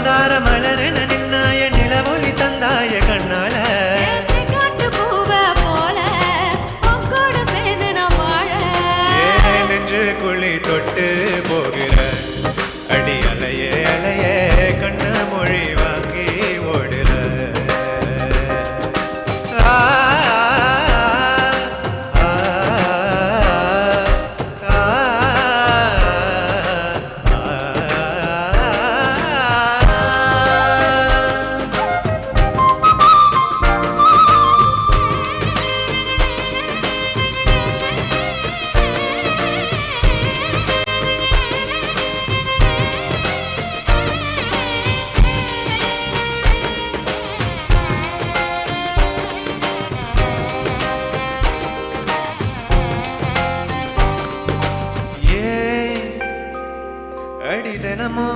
மந்தார மலரென நின்னாய நிலவொளி தந்தாய கண்ணால காட்டு பூவ போல உங்கோட சேர்ந்து நான் வாழ நெஞ்சு குழி தொட்டு போகிற அடி அலையே அலையே கண்ண மொழி வாங்கி ஓடுற அடி தினமோ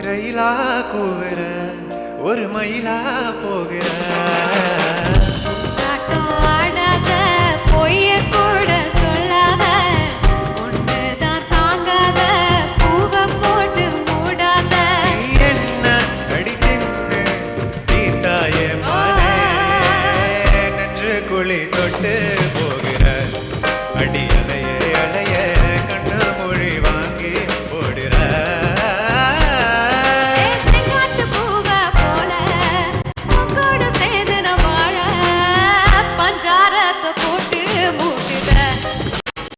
ரயிலா கூவுற ஒரு மயிலா போகிற ஆடாத பொய்ய கூட சொல்லாத ஒண்ணுதான் தாங்காத பூவ போட்டு மூடாத என்ன அடி தின்னு தீர்த்தாய மானே நெஞ்சு குழி தொட்டு போகிற அடி அலையே அலையே கண்ண மொழி வாங்கி ஓடுற காட்டு பூவ போல உங்கோட சேர்ந்து நான் வாழ பஞ்சாரத்தை போட்டு மூட்டுத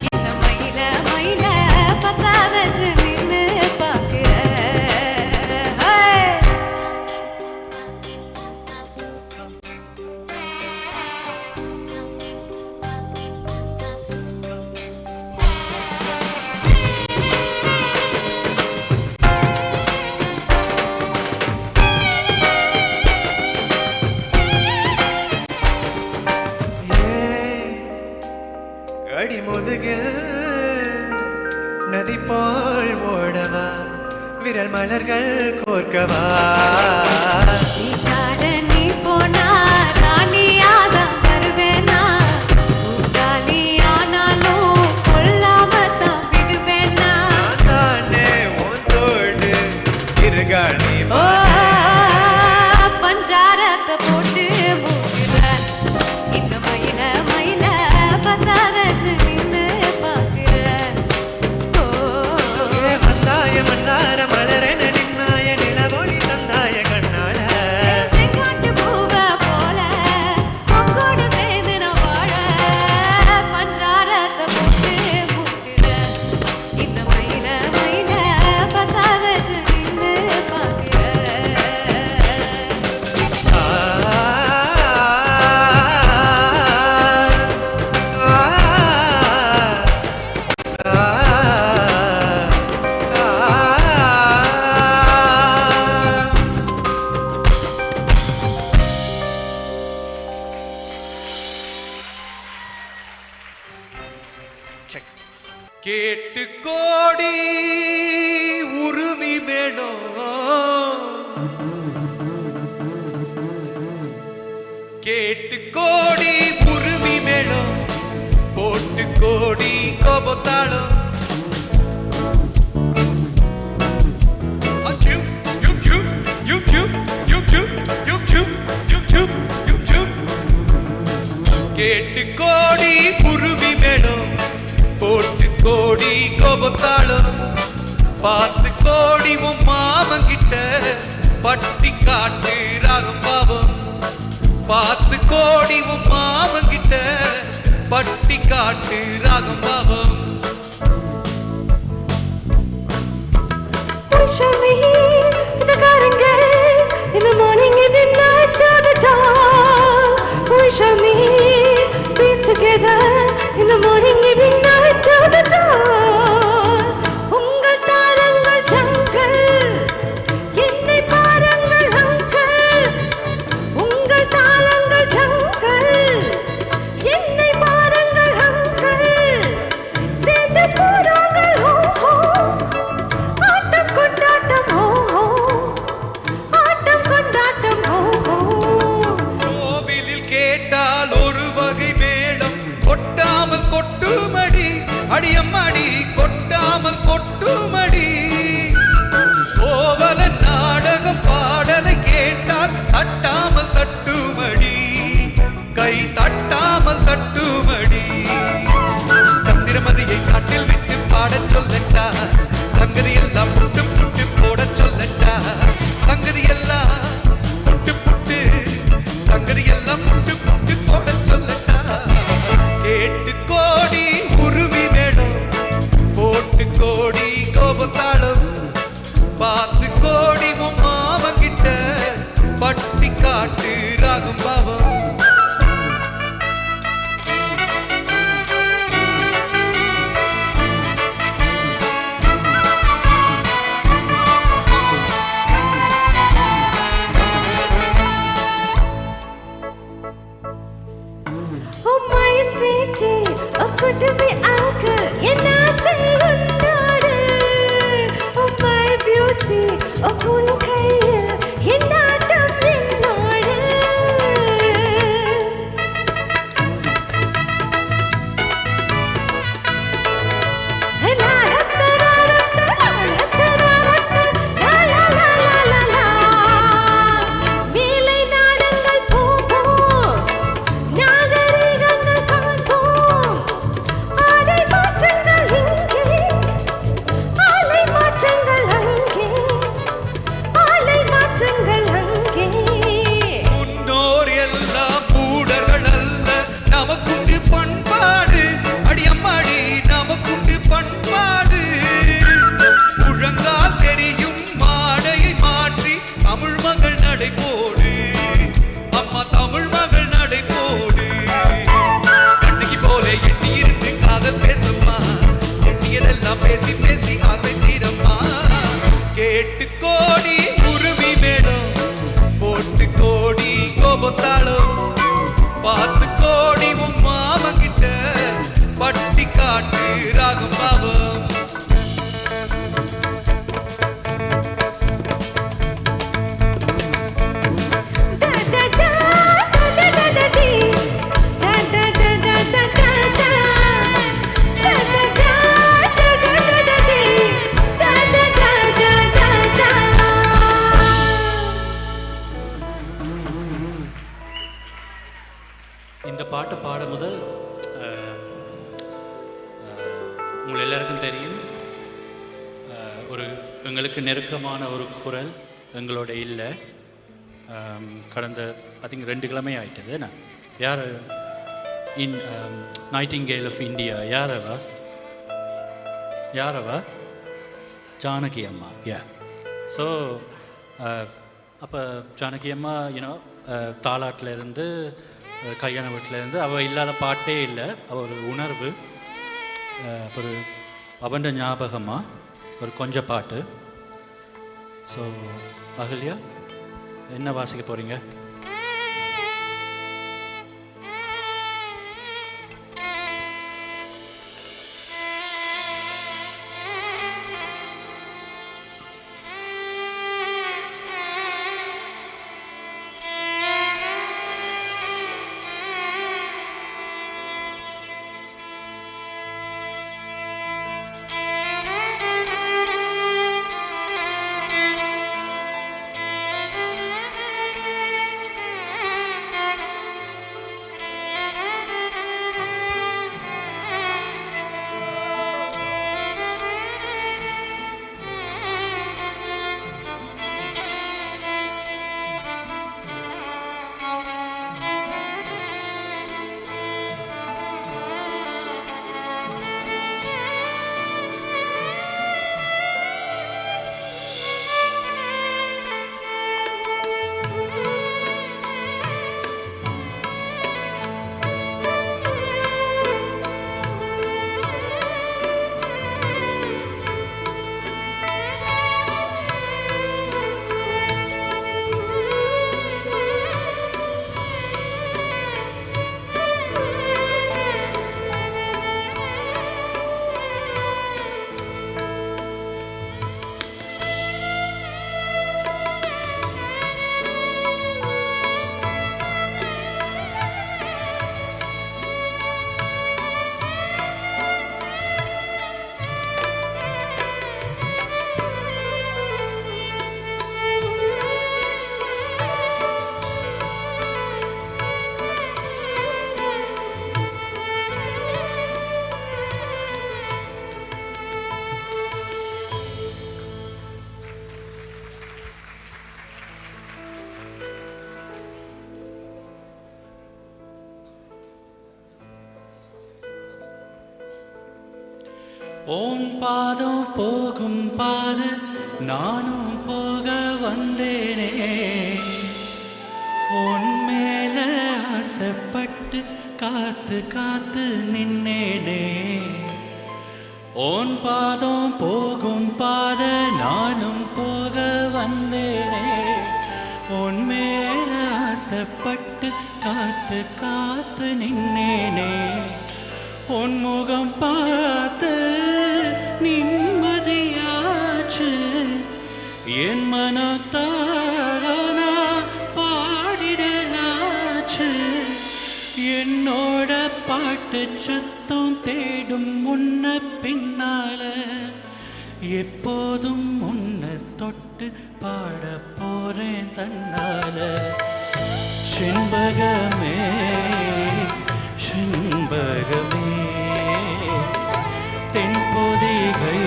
இந்த மயில மயில பத்தா வச்சு நின்று பாக்குற அடி முதுகு நதி போல் ஓடவா விரல் மலர்கள் கோர்க்கவா சீட்டாட நீ போனா ராணியாதான் வருவேனா கூட்டாளி ஆனாலும் கொல்லாம தான் விடுவேனா தானே உந்தோடு இருகாணி ஓ பஞ்சாரத்தை போட்டு மூடுற இந்த மயில மயில பத்தா வச்சு நின்று பாக்குற ஓ வந்தாய மந்தார மலரென நின்னாய நிலவொளி தந்தாய கண்ணால செங்காட்டு பூவ போல உங்கோட சேர்ந்து நான் வாழ பஞ்சாரத்தை போட்டு மூடுற இந்த மயில மயில பத்தா வச்சு நின்று பாக்குற கேட்டு கோடி உருமி வேணும் கேட்டு கோடி உருமி வேணும் போட்டு கோடி கோபத்தாளம் கேட்டு கோடி உருமி வேணும் போட்டு கோடி கோபத்தாளம் பார்த்து கோடி உன் மாமன் கிட்ட பட்டி காட்டு ராகம் பாவம் பார்த்து கோடி உன் மாமன் கிட்ட பட்டி காட்டு ராகம் பாவம் Show me the garden gate in the morning, in the night, till the dawn. Wish me be together in the morning, in the night, till the dawn. உங்கள் தாரங்கள் ஜங்கல் என்னை பாருங்கள் அங்கள் உங்கள் தாளங்கள் ஜங்கல் என்னை பாருங்கள் அங்கள் சேர்ந்து போறாங்கள் ஹோ ஹோ ஆட்டம் கொண்டாட்டம் ஹோ நடை போடு அம்மா தமிழ் மகள் நடை போடு அன்னைக்கு போல எண்ணி இருந்து காதல் பேசம்மா எண்ணியதெல்லாம் பேசி பேசி ஆசை தீரம்மா கேட்டு கோடி உருவி மேடம் போட்டு கோடி கோபத்தாளம் பார்த்து கோடி உன் மாமன் கிட்ட பட்டி காட்டு ராகம் பாவம் இந்த பாட்டை பாட முதல் உங்கள் எல்லாருக்கும் தெரியும் ஒரு எங்களுக்கு நெருக்கமான ஒரு குரல் எங்களோட இல்லை கடந்த ஐ திங்க் 2 கிழமை ஆயிட்டது என்ன யார் நைட்டிங்கேல் ஆஃப் இந்தியா யாரவா ஜானகி அம்மா ஸோ அப்போ ஜானகி அம்மா யூனோ தாலாட்டில் இருந்து கல்யாண வீட்டிலேருந்து அவள் இல்லாத பாட்டே இல்லை அவள் ஒரு உணர்வு ஒரு அவண்ட ஞாபகமாக ஒரு கொஞ்சம் பாட்டு ஸோ அகல்யா என்ன வாசிக்க போகிறீங்க ஓன் பாதம் போகும் பாத நானும் போக வந்தேனே உன் மேல ஆசைப்பட்டு காத்து காத்து நின்னேனே ஓன் பாதம் போகும் பாத நானும் போக வந்தேனே உன் மேல ஆசைப்பட்டு காத்து காத்து நின்னேனே உன் முகம் பார்த்து நிம்மதியாச்சு என் மனத்தாரனா பாடிடலாச்சு என்னோட பாட்டு சத்தம் தேடும் முன்ன பின்னால எப்போதும் உன்னை தொட்டு பாட போறேன் தன்னால செண்பகமே செண்பகமே தென்பொதிகை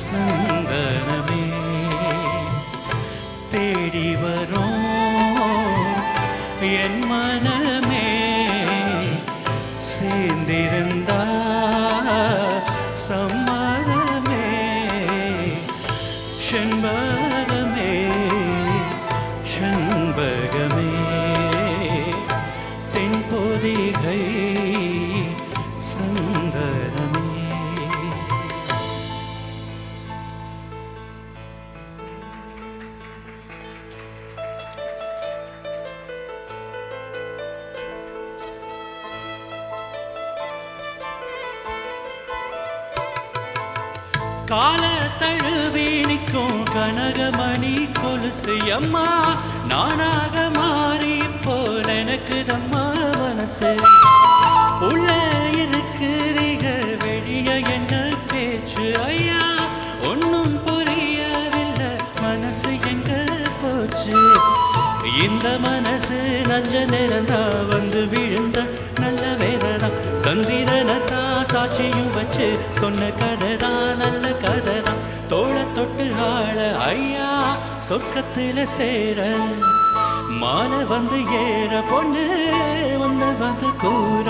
சந்தனமே தேடி வரும் என் மனமே சேர்ந்திருந்தா சம்மதமே செண்பகமே கால தழுவி நிற்கும் கனகமணி கொலுசு அம்மா நானாக மாறி போல் எனக்கு தம்மா மனசு உள்ள இருக்கிறீங்க வெளிய என்ன பேச்சு ஐயா ஒன்னும் புரியவில்லை மனசு எங்க போச்சு இந்த மனசு நல்ல நேரந்தா வந்து விழுந்த நல்ல வேதனா சந்திரனத்தா சாட்சியும் வச்சு சொன்ன கதைதான் நல்ல கதைதான் தோள தொட்டு ஆள ஐயா சொர்க்கத்துல சேர மாலை வந்து ஏற பொண்ணு வந்து கூற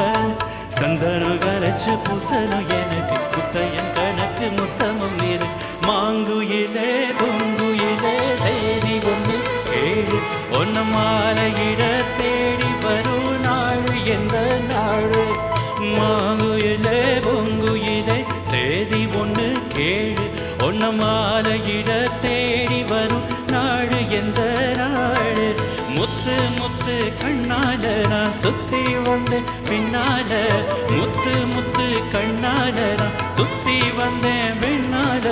சந்தனம் கரைச்சு பூசணும் எனக்கு குத்தையன் கணக்கு முத்தமும் இரு மாங்குயிலே பொங்குயிலே செய்தி ஒன்று கேளு ஒன்னு மாலையிட தேடி வரும் நாள் எந்த நாள் மாங்குயிலே பொங்குயிலே செய்தி ஒன்று கேளு ஒன்னு மாலையிட தேடி வரும் நாள் எந்த நாள் முத்து முத்து கண்ணால நான் சுத்தி வந்தேன் பின்னால முத்து முத்து கண்ணால நான் சுத்தி வந்தேன் பின்னால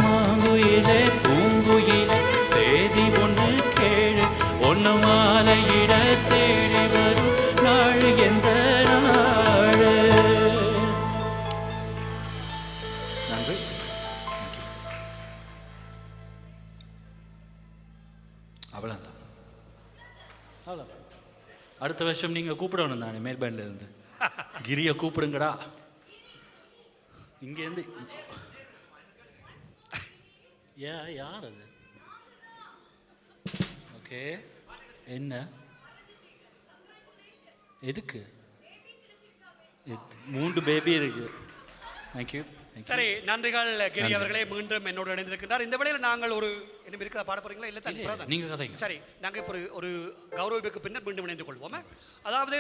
மாங்குயிலே பூங்குயிலே செய்தி ஒன்று கேளு ஒன்னு மாலையிட தேடி வரும் நாள் எந்த நாள் நன்றி அவ்வளோதான் அவ்வளோதான் அடுத்த வருஷம் நீங்கள் கூப்பிடணும் தானே மேல் பேண்டில் இருந்து கிரியை கூப்பிடுங்கடா இங்கேருந்து யார் அது ஓகே என்ன எதுக்கு 3 பேபி இருக்கு தேங்க்யூ சரி நன்றிகள் கிரி அவர்களே மீண்டும் என்னோடு இணைந்திருக்கின்றார் இந்த வேளையில் நாங்கள் ஒரு என்ன இருக்கா பாட போறீங்களா இல்லை தனி நீங்கள் கதைங்க சரி நாங்கள் இப்போ ஒரு கௌரவிப்புக்கு பின்னர் மீண்டும் இணைந்து கொள்வோம் அதாவது